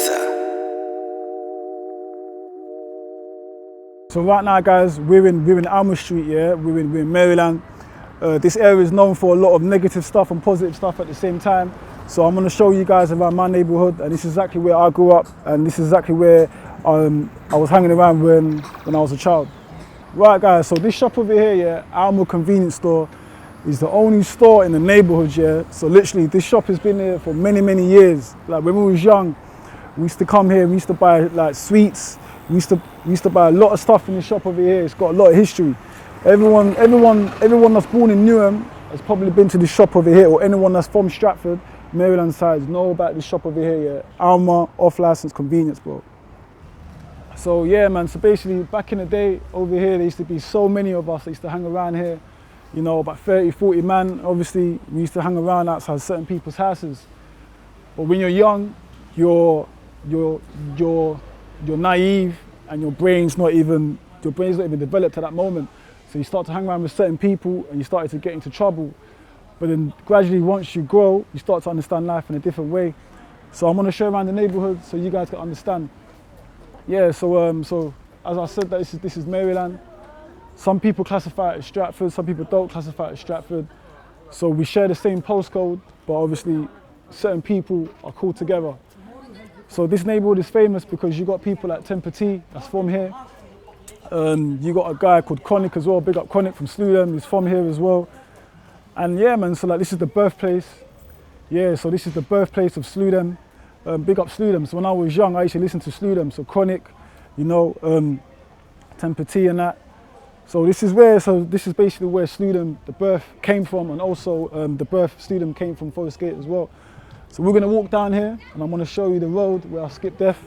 Presentor. So right now, guys, we're in Alma Street, yeah? We're in Maryland. This area is known for a lot of negative stuff and positive stuff at the same time. So I'm going to show you guys around my neighborhood, and this is exactly where I grew up, and this is exactly where I was hanging around when I was a child. Right, guys, so this shop over here, yeah, Alma Convenience Store, is the only store in the neighborhood, yeah? So literally, this shop has been here for many, many years. Like when we was young, we used to come here, we used to buy like sweets, we used to buy a lot of stuff in the shop over here. It's got a lot of history. Everyone that's born in Newham has probably been to this shop over here, or anyone that's from Stratford, Maryland sides, know about this shop over here, yeah? Alma off-license convenience, bro. So yeah, man, so basically back in the day over here, there used to be so many of us that used to hang around here, you know, about 30, 40 man. Obviously, we used to hang around outside certain people's houses. But when you're young, you're naive, and your brain's not even developed at that moment. So you start to hang around with certain people and you start to get into trouble. But then gradually, once you grow, you start to understand life in a different way. So I'm gonna show around the neighborhood so you guys can understand. Yeah, so as I said, this is Maryland. Some people classify it as Stratford, some people don't classify it as Stratford. So we share the same postcode, but obviously certain people are called together. So this neighborhood is famous because you got people like Tempati, that's from here. You got a guy called Conic as well, big up Conic from Newham, he's from here as well. And yeah, man, so like this is the birthplace. Yeah, so this is the birthplace of Newham. Big up Newham. So when I was young, I used to listen to Newham. So Conic, you know, Tempati and that. So this is basically where Newham, the birth came from, and also the birth of Newham came from Forest Gate as well. So we're gonna walk down here, and I'm gonna show you the road where I skipped death.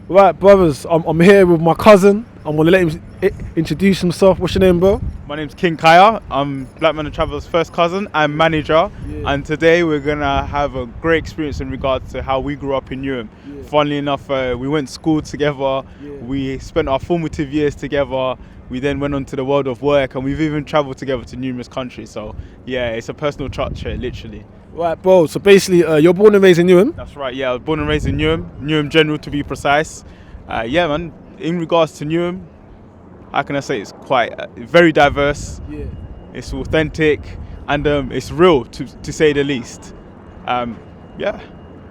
Right, brothers, I'm here with my cousin. I'm gonna let him introduce himself. What's your name, bro? My name's King Kaya. I'm Blackmandatraveller's first cousin and manager. Yeah. And today we're gonna have a great experience in regards to how we grew up in Newham. Yeah. Funnily enough, we went to school together. Yeah. We spent our formative years together. We then went on to the world of work, and we've even travelled together to numerous countries. So yeah, it's a personal touch here, literally. Right, bro. So basically, you're born and raised in Newham? That's right. Yeah, I was born and raised in Newham General to be precise. Yeah, man. In regards to Newham, how can I say, it's quite very diverse. Yeah. It's authentic, and it's real to say the least. Yeah.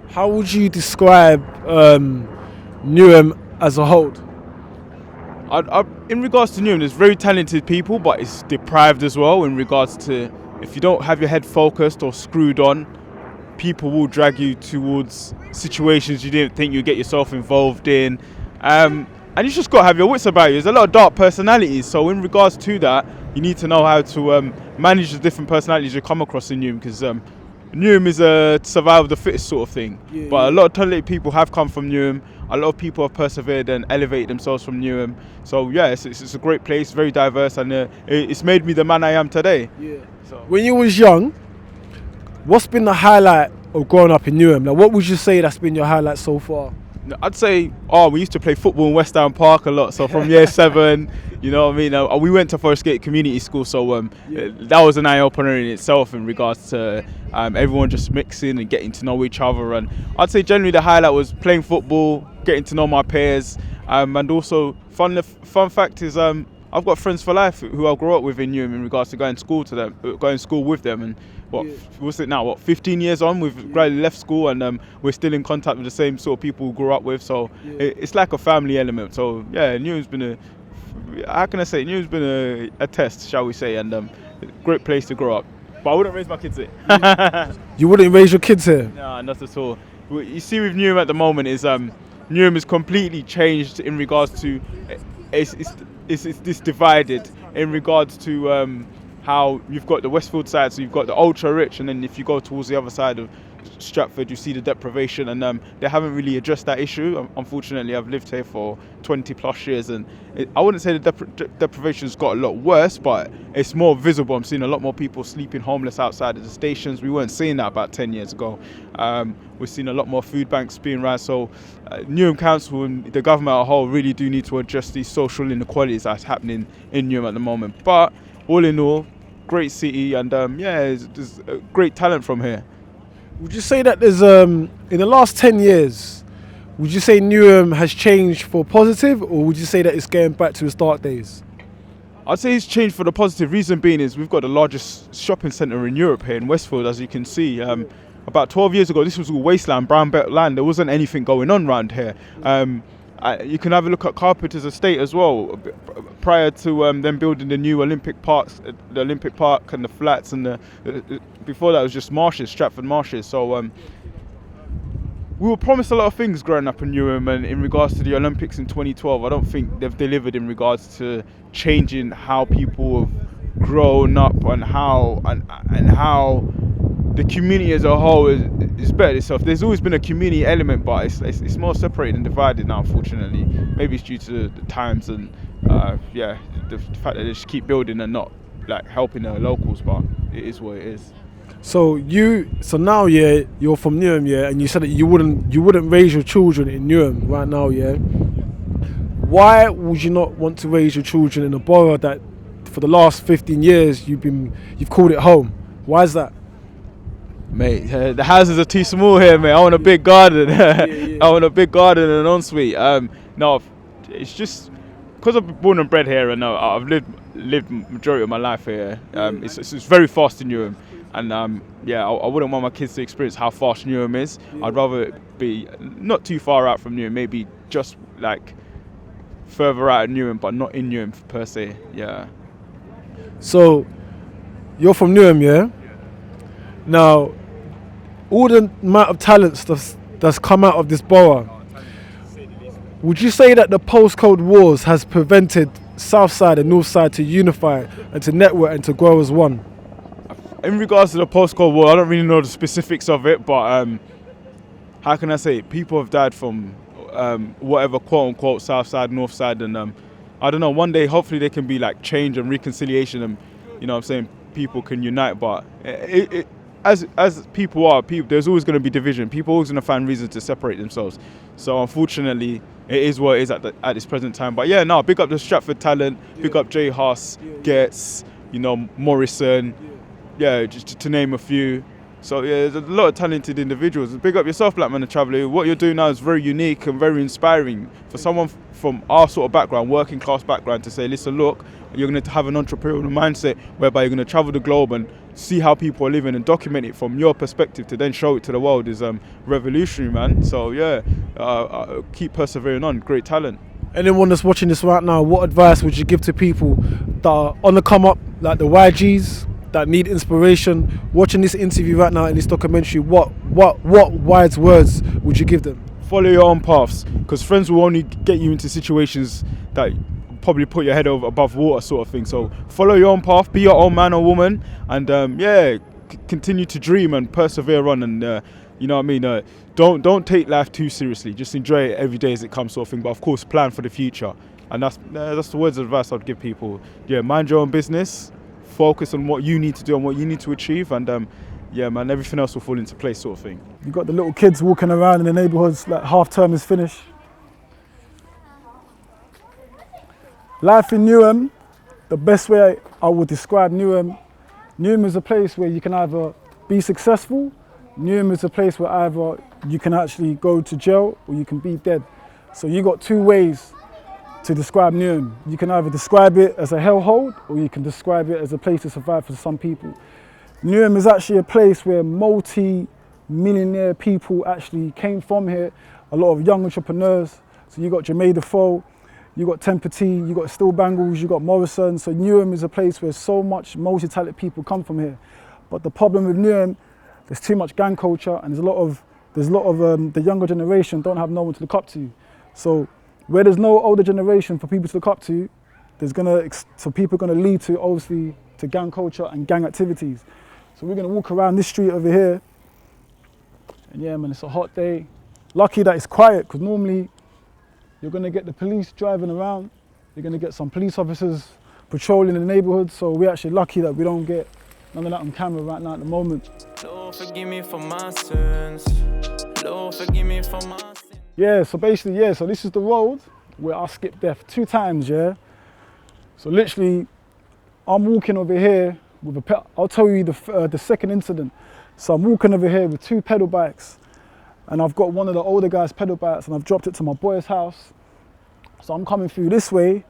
How would you describe Newham as a whole? In regards to Newham, there's very talented people, but it's deprived as well. In regards to, if you don't have your head focused or screwed on, people will drag you towards situations you didn't think you'd get yourself involved in. And you just got to have your wits about you. There's a lot of dark personalities. So in regards to that, you need to know how to manage the different personalities you come across in Newham, because Newham is a survival of the fittest sort of thing. Yeah, but a lot of talented people have come from Newham. A lot of people have persevered and elevated themselves from Newham. So yeah, it's a great place, very diverse, and it's made me the man I am today. Yeah. So. When you was young, what's been the highlight of growing up in Newham? Like, what would you say that's been your highlight so far? I'd say, we used to play football in West Down Park a lot. So from year 7, you know what I mean? We went to Forest Gate Community School, so that was an eye-opener in itself in regards to everyone just mixing and getting to know each other. And I'd say generally the highlight was playing football, getting to know my peers, and also fun fact is I've got friends for life who I grew up with in Newham in regards to going to school with them. And what's it now? 15 years on, we've gradually left school, and we're still in contact with the same sort of people we grew up with. So it's like a family element. So yeah, Newham's been Newham's been a test, shall we say, and a great place to grow up. But I wouldn't raise my kids here. You wouldn't raise your kids here? No, not at all. What you see with Newham at the moment is Newham has completely changed in regards to it's divided in regards to how you've got the Westfield side, so you've got the ultra rich, and then if you go towards the other side of Stratford, you see the deprivation, and they haven't really addressed that issue. Unfortunately, I've lived here for 20 plus years, and I wouldn't say the deprivation's got a lot worse, but it's more visible. I'm seeing a lot more people sleeping homeless outside of the stations. We weren't seeing that about 10 years ago. We're seeing a lot more food banks being run. So Newham Council and the government as a whole really do need to address these social inequalities that's happening in Newham at the moment. But all in all, great city, and there's great talent from here. Would you say that there's in the last 10 years, would you say Newham has changed for positive, or would you say that it's going back to its dark days? I'd say it's changed for the positive. Reason being is we've got the largest shopping centre in Europe here in Westfield, as you can see. About 12 years ago, this was all wasteland, brown belt land. There wasn't anything going on around here. You can have a look at Carpenter's estate as well. Prior to them building the new Olympic Parks, the Olympic Park and the flats, and before that it was just marshes, Stratford marshes. So we were promised a lot of things growing up in Newham, and in regards to the Olympics in 2012, I don't think they've delivered in regards to changing how people have grown up and how the community as a whole is better itself. There's always been a community element, but it's more separated and divided now, unfortunately. Maybe it's due to the times and the fact that they just keep building and not like helping the locals, but it is what it is. So now, yeah, you're from Newham, yeah, and you said that you wouldn't raise your children in Newham right now, yeah. Why would you not want to raise your children in a borough that for the last 15 years you've called it home? Why is that? Mate, the houses are too small here, mate. I want a big garden. I want a big garden and an ensuite. No, it's just because I've been born and bred here, and I've lived majority of my life here. It's very fast in Newham, and I wouldn't want my kids to experience how fast Newham is. I'd rather it be not too far out from Newham, maybe just like further out of Newham, but not in Newham per se. Yeah. So you're from Newham, yeah? Now, all the amount of talents that's come out of this borough, would you say that the postcode wars has prevented South Side and North Side to unify and to network and to grow as one? In regards to the postcode war, I don't really know the specifics of it, but how can I say it? People have died from whatever quote unquote South Side, North Side, and I don't know. One day, hopefully, there can be like change and reconciliation, and you know what I'm saying, people can unite. But as people are, there's always going to be division. People are always going to find reasons to separate themselves. So unfortunately, it is what it is at this present time. But yeah, no, big up the Stratford talent, big up Jay Haas, Getz, Morrison, just to name a few. So yeah, there's a lot of talented individuals. Big up yourself, Blackmandatraveller. What you're doing now is very unique and very inspiring for someone from our sort of background, working class background, to say, listen, look, you're going to have an entrepreneurial mindset whereby you're going to travel the globe and see how people are living and document it from your perspective to then show it to the world is revolutionary, man. So yeah, keep persevering on. Great talent. Anyone that's watching this right now, what advice would you give to people that are on the come up, like the YGs, that need inspiration, watching this interview right now in this documentary? What wise words would you give them? Follow your own paths, because friends will only get you into situations that probably put your head above water, sort of thing. So follow your own path, be your own man or woman, and continue to dream and persevere on, and you know what I mean, don't take life too seriously, just enjoy it every day as it comes, sort of thing. But of course, plan for the future, and that's the words of advice I'd give people. Mind your own business, focus on what you need to do and what you need to achieve, and everything else will fall into place, sort of thing. You've got the little kids walking around in the neighbourhoods like half term is finished. Life in Newham, the best way I would describe Newham is a place where you can either be successful. Newham is a place where either you can actually go to jail or you can be dead. So you got two ways to describe Newham. You can either describe it as a hellhole or you can describe it as a place to survive for some people. Newham is actually a place where multi-millionaire people actually came from here. A lot of young entrepreneurs. So you got Jermaine Defoe, you got Tempety, you got Still Bangles, you got Morrison. So Newham is a place where so much multi-talented people come from here. But the problem with Newham, there's too much gang culture, and there's a lot of the younger generation don't have no one to look up to. So where there's no older generation for people to look up to, people are gonna lead to obviously to gang culture and gang activities. So we're gonna walk around this street over here, and yeah, man, it's a hot day. Lucky that it's quiet, because normally you're gonna get the police driving around. You're gonna get some police officers patrolling the neighborhood. So we're actually lucky that we don't get none of that on camera right now at the moment. Lord, forgive me for my sins. Lord, forgive me for my sins. Yeah, so basically, so this is the road where I skipped death 2 times, yeah? So literally, I'm walking over here I'll tell you the second incident. So I'm walking over here with 2 pedal bikes, and I've got one of the older guys' pedal bikes, and I've dropped it to my boy's house. So I'm coming through this way,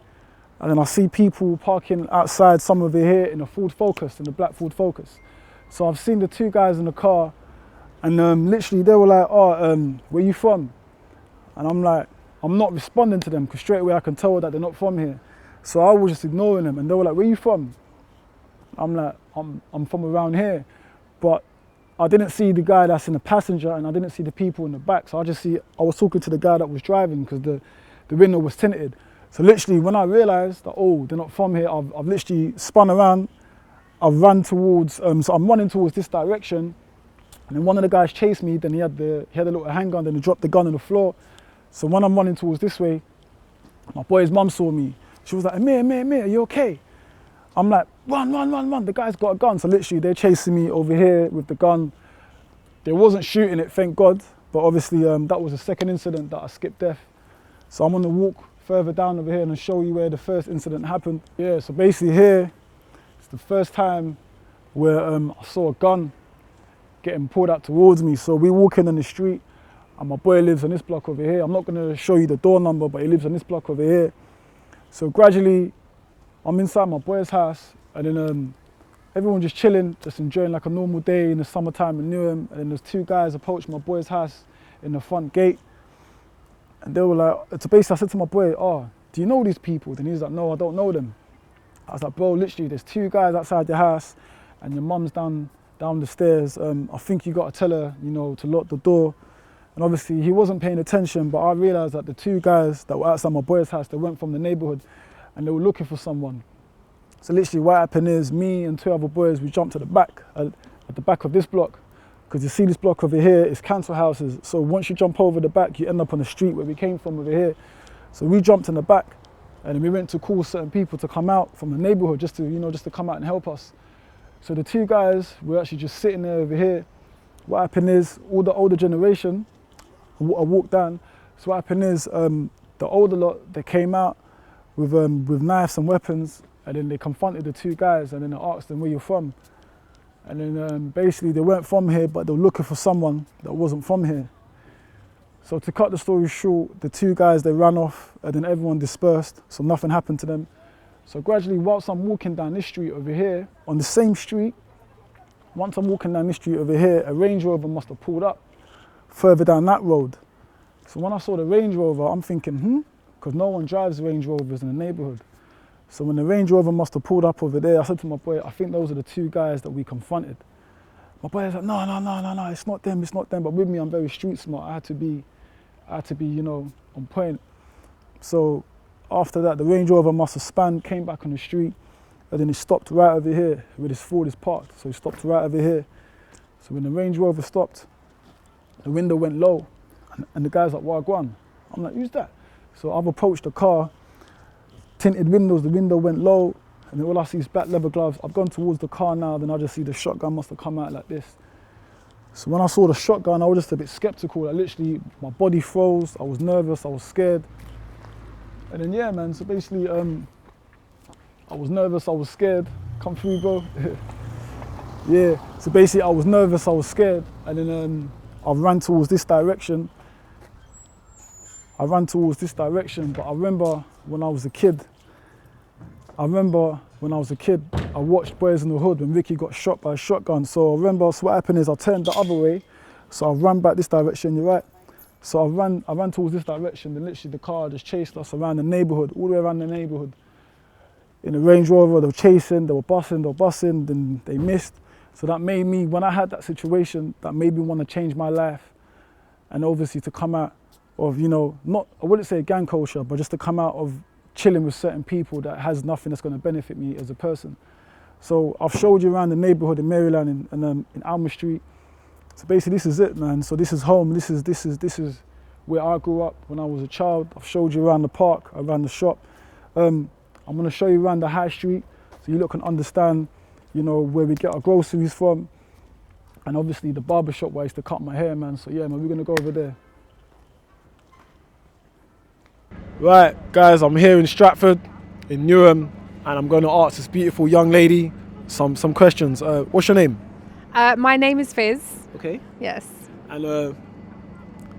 and then I see people parking outside, some over here in a Ford Focus, in the black Ford Focus. So I've seen the 2 guys in the car, and literally they were like, "Oh, where you from?" And I'm like, I'm not responding to them because straight away I can tell that they're not from here. So I was just ignoring them, and they were like, "Where you from?" I'm like, I'm from around here. But I didn't see the guy that's in the passenger, and I didn't see the people in the back. So I was talking to the guy that was driving because the window was tinted. So literally when I realized that, oh, they're not from here, I've literally spun around. I've run towards, so I'm running towards this direction. And then one of the guys chased me, then he had a little handgun, then he dropped the gun on the floor. So when I'm running towards this way, my boy's mum saw me. She was like, Amir, are you okay? I'm like, run, the guy's got a gun. So literally they're chasing me over here with the gun. They wasn't shooting it, thank God. But obviously that was the second incident that I skipped death. So I'm on the walk further down over here and I'll show you where the first incident happened. Yeah, so basically here, it's the first time where I saw a gun getting pulled out towards me. So we're walking on the street, and my boy lives on this block over here. I'm not gonna show you the door number, but he lives on this block over here. So gradually, I'm inside my boy's house, and then everyone just chilling, just enjoying like a normal day in the summertime in Newham. And then there's 2 guys approached my boy's house in the front gate. And they were like, so basically I said to my boy, "Oh, do you know these people?" Then he's like, "No, I don't know them." I was like, "Bro, literally there's 2 guys outside your house, and your mum's down the stairs. I think you gotta tell her, to lock the door." And obviously he wasn't paying attention, but I realized that the 2 guys that were outside my boy's house, they went from the neighborhood and they were looking for someone. So literally what happened is me and 2 other boys, we jumped to the back, at the back of this block. Because you see this block over here is council houses. So once you jump over the back, you end up on the street where we came from over here. So we jumped in the back, and then we went to call certain people to come out from the neighborhood just to come out and help us. So the 2 guys were actually just sitting there over here. What happened is, all the older generation, I walked down. So what happened is, the older lot, they came out with knives and weapons, and then they confronted the 2 guys, and then they asked them, "Where you're from?" And then basically they weren't from here, but they were looking for someone that wasn't from here. So to cut the story short, the 2 guys, they ran off, and then everyone dispersed, so nothing happened to them. So gradually, whilst I'm walking down this street over here, on the same street, once I'm walking down this street over here, a Range Rover must have pulled up further down that road. So when I saw the Range Rover, I'm thinking, because no one drives Range Rovers in the neighborhood. So when the Range Rover must have pulled up over there, I said to my boy, "I think those are the 2 guys that we confronted." My boy was like, no, it's not them. But with me, I'm very street smart. I had to be, on point. So after that, the Range Rover must have spun, came back on the street, and then he stopped right over here where this Ford is parked. So he stopped right over here. So when the Range Rover stopped, the window went low, and the guy's like, "Wagwan." I'm like, "Who's that?" So I've approached the car, tinted windows, the window went low, and then all I see is black leather gloves. I've gone towards the car now, then I just see the shotgun must have come out like this. So when I saw the shotgun, I was just a bit skeptical. Like literally, my body froze, I was nervous, I was scared. And then yeah, man, so basically, I was nervous, I was scared. Come through, bro. Yeah, so basically I was nervous, I was scared, and then I ran towards this direction. But I remember when I was a kid, I watched Boys in the Hood when Ricky got shot by a shotgun. So I remember, so what happened is I turned the other way, so I ran back this direction, you're right. So I ran towards this direction, and literally the car just chased us around the neighborhood, all the way around the neighborhood. In a Range Rover, they were chasing, they were bussing, then they missed. So that made me, when I had that situation, that made me want to change my life. And obviously to come out of, not, I wouldn't say gang culture, but just to come out of chilling with certain people that has nothing that's going to benefit me as a person. So I've showed you around the neighborhood in Maryland and in Alma Street. So basically this is it, man. So this is home, this is where I grew up when I was a child. I've showed you around the park, around the shop. I'm going to show you around the high street so you lot can understand, where we get our groceries from. And obviously the barber shop where I used to cut my hair, man. So yeah, man, we're going to go over there. Right, guys, I'm here in Stratford, in Newham, and I'm going to ask this beautiful young lady some questions. What's your name? My name is Fizz. Okay. Yes. And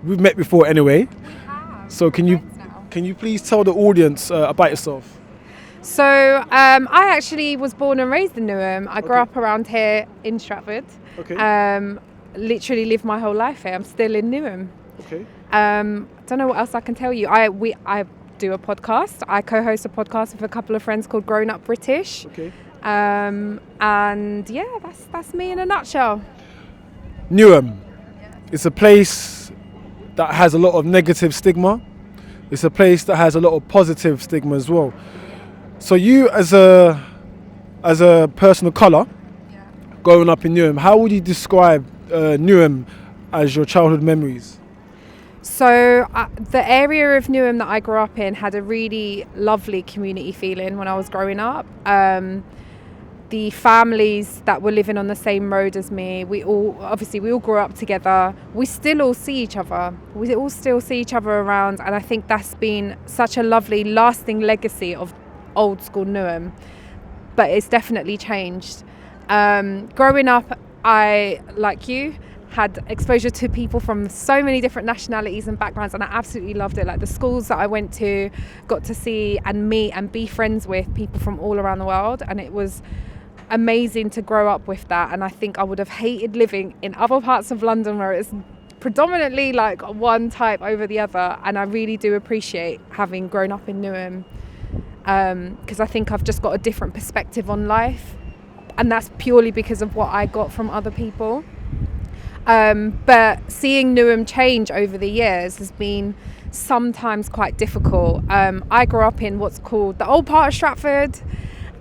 we've met before anyway. We have. So can you please tell the audience about yourself? So I actually was born and raised in Newham. I grew up around here in Stratford. Okay. Literally lived my whole life here. I'm still in Newham. Okay. Don't know what else I can tell you. I do a podcast. I co-host a podcast with a couple of friends called Grown Up British. Okay. And yeah, that's me in a nutshell. Newham. It's a place that has a lot of negative stigma. It's a place that has a lot of positive stigma as well. So you as a person of colour, growing up in Newham, how would you describe Newham as your childhood memories? So the area of Newham that I grew up in had a really lovely community feeling when I was growing up. The families that were living on the same road as me, we all grew up together. We still all see each other. We all still see each other around, and I think that's been such a lovely, lasting legacy of old school Newham. But it's definitely changed. Growing up, I, like you, had exposure to people from so many different nationalities and backgrounds, and I absolutely loved it. Like the schools that I went to, got to see and meet and be friends with people from all around the world, and it was amazing to grow up with that. And I think I would have hated living in other parts of London where it's predominantly like one type over the other, and I really do appreciate having grown up in Newham, because I think I've just got a different perspective on life, and that's purely because of what I got from other people. But seeing Newham change over the years has been sometimes quite difficult. I grew up in what's called the old part of Stratford,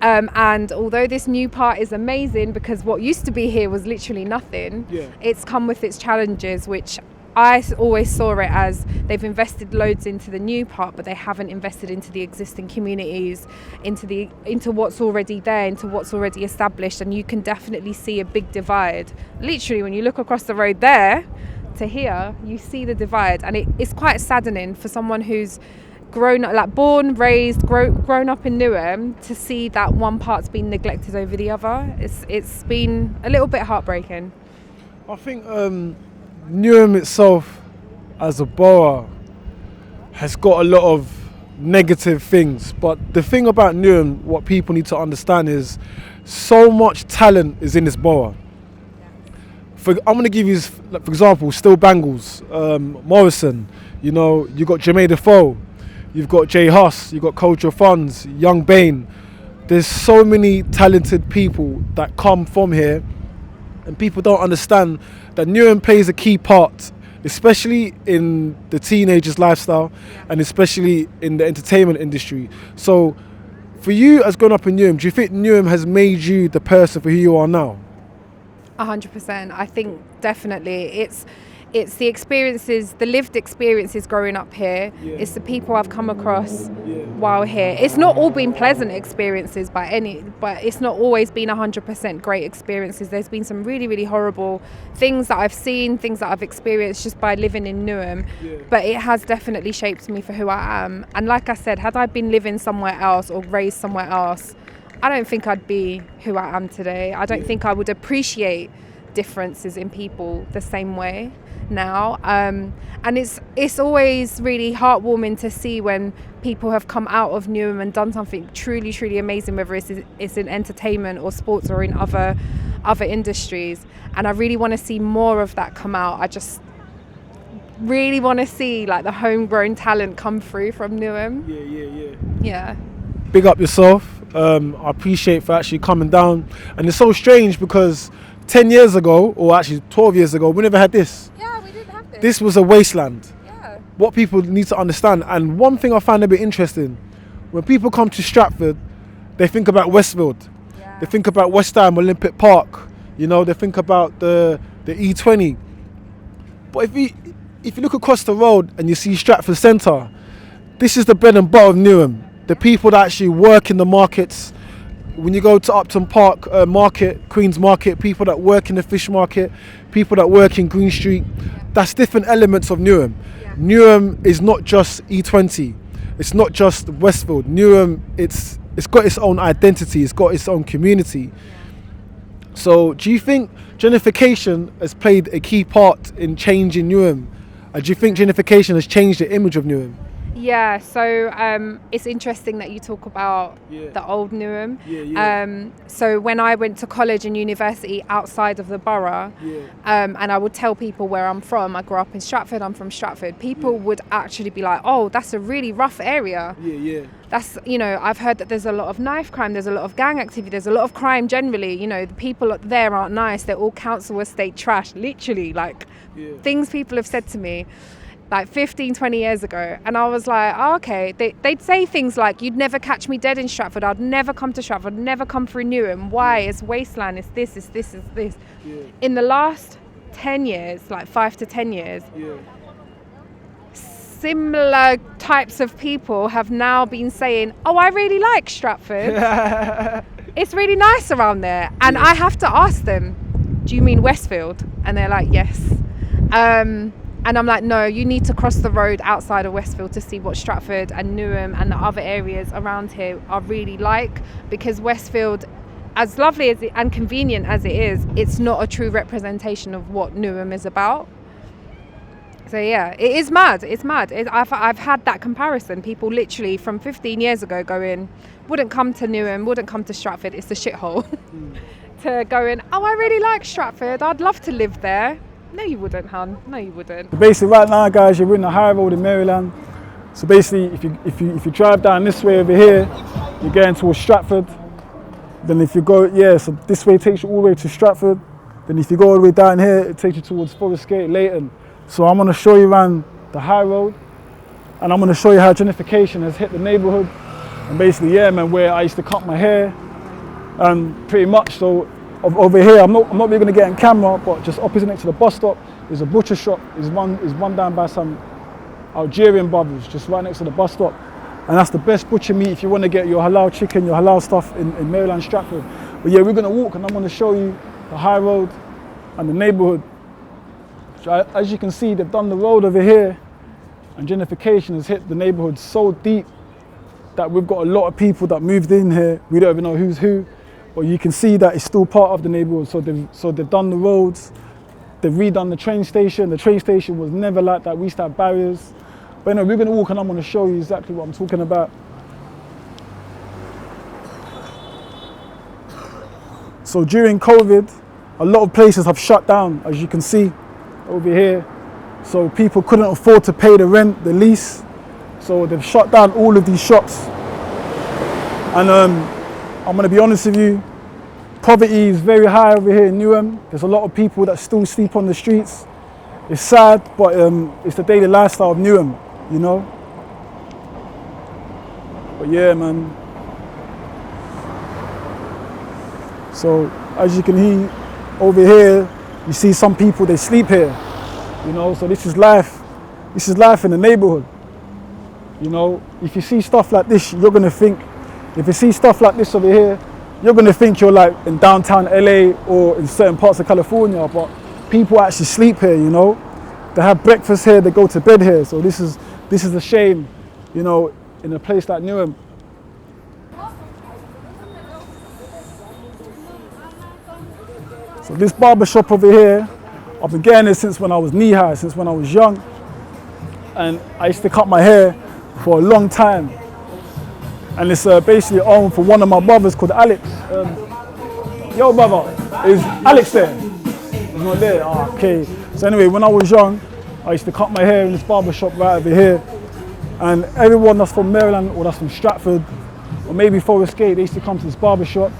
and although this new part is amazing because what used to be here was literally nothing, it's come with its challenges, which I always saw it as they've invested loads into the new part, but they haven't invested into the existing communities, into what's already there, into what's already established. And you can definitely see a big divide. Literally, when you look across the road there to here, you see the divide, and it's quite saddening for someone who's born, raised, grown up in Newham, to see that one part's been neglected over the other. It's been a little bit heartbreaking. I think Newham itself as a borough has got a lot of negative things, but the thing about Newham, what people need to understand is so much talent is in this borough. I'm going to give you, for example, Still Bangles, Morrison, you got Jermaine Defoe, you've got Jay Huss, you've got Culture Funds, Young Bane. There's so many talented people that come from here, and people don't understand that Newham plays a key part, especially in the teenagers' lifestyle and especially in the entertainment industry. So for you as growing up in Newham, do you think Newham has made you the person for who you are now? 100%. I think definitely it's the experiences, the lived experiences growing up here. It's the people I've come across while here. It's not all been pleasant experiences but it's not always been 100% great experiences. There's been some really, really horrible things that I've seen, things that I've experienced just by living in Newham. But it has definitely shaped me for who I am. And like I said, had I been living somewhere else or raised somewhere else, I don't think I'd be who I am today. I don't think I would appreciate differences in people the same way now, and it's always really heartwarming to see when people have come out of Newham and done something truly, truly amazing, whether it's in entertainment or sports or in other industries. And I really want to see more of that come out. I just really want to see like the homegrown talent come through from Newham. Yeah. Big up yourself. I appreciate for actually coming down, and it's so strange because 10 years ago, or actually 12 years ago, we never had this. Yeah, we didn't have this. This was a wasteland. Yeah. What people need to understand, and one thing I find a bit interesting, when people come to Stratford, they think about Westfield. Yeah. They think about West Ham, Olympic Park. They think about the E20. But if you look across the road and you see Stratford Centre, this is the bread and butter of Newham. The people that actually work in the markets. When you go to Upton Park Market, Queen's Market, people that work in the fish market, people that work in Green Street, that's different elements of Newham. Newham is not just E20, it's not just Westfield. Newham, it's got its own identity, it's got its own community. So do you think gentrification has played a key part in changing Newham? Do you think gentrification has changed the image of Newham? Yeah, so it's interesting that you talk about the old Newham. So when I went to college and university outside of the borough, and I would tell people where I'm from, I grew up in Stratford, I'm from Stratford, people would actually be like, oh, that's a really rough area. That's, you know, I've heard that there's a lot of knife crime, there's a lot of gang activity, there's a lot of crime generally, you know, the people there aren't nice, they're all council estate trash, literally, like things people have said to me like 15, 20 years ago. And I was like, oh, okay. They'd say things like, you'd never catch me dead in Stratford. I'd never come to Stratford. I'd never come through Newham. Why? It's wasteland. It's this, it's this, it's this. In the last 10 years, like 5 to 10 years, similar types of people have now been saying, oh, I really like Stratford. It's really nice around there. And I have to ask them, do you mean Westfield? And they're like, yes. And I'm like, no, you need to cross the road outside of Westfield to see what Stratford and Newham and the other areas around here are really like, because Westfield, as lovely as and convenient as it is, it's not a true representation of what Newham is about. So yeah, it is mad. It's mad. I've had that comparison. People literally from 15 years ago going, wouldn't come to Newham, wouldn't come to Stratford, it's a shithole, to going, oh, I really like Stratford, I'd love to live there. No, you wouldn't, hun. No, you wouldn't. So basically, right now, guys, you're in the high road in Maryland. So basically, if you drive down this way over here, you're getting towards Stratford. Then if you go, so this way takes you all the way to Stratford. Then if you go all the way down here, it takes you towards Forest Gate, Leighton. So I'm gonna show you around the high road, and I'm gonna show you how gentrification has hit the neighborhood. And basically, man, where I used to cut my hair, and pretty much so. Over here, I'm not really going to get on camera, but just opposite next to the bus stop is a butcher shop. Is one down by some Algerian brothers, just right next to the bus stop. And that's the best butcher meat if you want to get your halal chicken, your halal stuff in Maryland, Stratford. But yeah, we're going to walk and I'm going to show you the high road and the neighborhood. So as you can see, they've done the road over here, and gentrification has hit the neighborhood so deep that we've got a lot of people that moved in here. We don't even know who's who. But you can see that it's still part of the neighborhood. So they've done the roads, they've redone the train station. The train station was never like that. We used to have barriers. But anyway, we're going to walk and I'm going to show you exactly what I'm talking about. So during COVID, a lot of places have shut down, as you can see over here. So people couldn't afford to pay the rent, the lease. So they've shut down all of these shops. And I'm going to be honest with you, poverty is very high over here in Newham. There's a lot of people that still sleep on the streets. It's sad, but it's the daily lifestyle of Newham, you know? But yeah, man. So as you can hear over here, you see some people, they sleep here, you know? So this is life. This is life in the neighborhood. You know, if you see stuff like this, you're going to think, if you see stuff like this over here, you're going to think you're like in downtown LA or in certain parts of California, but people actually sleep here, you know. They have breakfast here, they go to bed here. So this is a shame, you know, in a place like Newham. So this barber shop over here, I've been getting it since when I was knee high, since when I was young. And I used to cut my hair for a long time. And it's basically owned for one of my brothers called Alex. Yo brother, is Alex there? He's not there? Oh, okay. So anyway, when I was young, I used to cut my hair in this barber shop right over here. And everyone that's from Maryland or that's from Stratford, or maybe Forest Gate, they used to come to this barber shop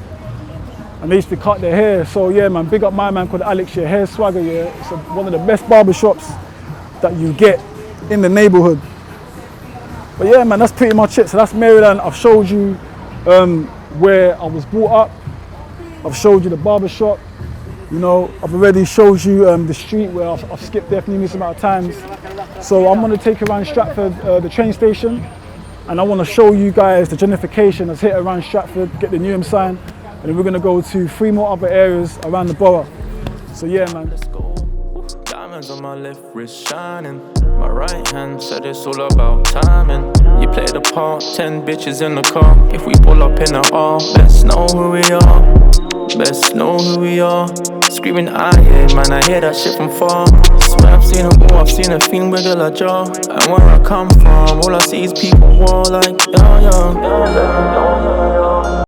and they used to cut their hair. So yeah, man, big up my man called Alex, your hair swagger, yeah. It's one of the best barber shops that you get in the neighborhood. But yeah, man, that's pretty much it. So that's Maryland. I've showed you where I was brought up. I've showed you the barber shop. You know, I've already showed you the street where I've skipped there numerous amount of times. So I'm gonna take around Stratford, the train station, and I wanna show you guys the gentrification that's hit around Stratford, get the Newham sign, and then we're gonna go to 3 more other areas around the borough. So yeah, man. Let's go. Diamonds on my left wrist shining. My right hand said it's all about timing. You play the part. 10 bitches in the car. If we pull up in the R, best know who we are. Best know who we are. Screaming, yeah, man, I hear that shit from far. Swear I've seen it all, I've seen a thing wiggle a jaw. And where I come from, all I see is people war like, yeah.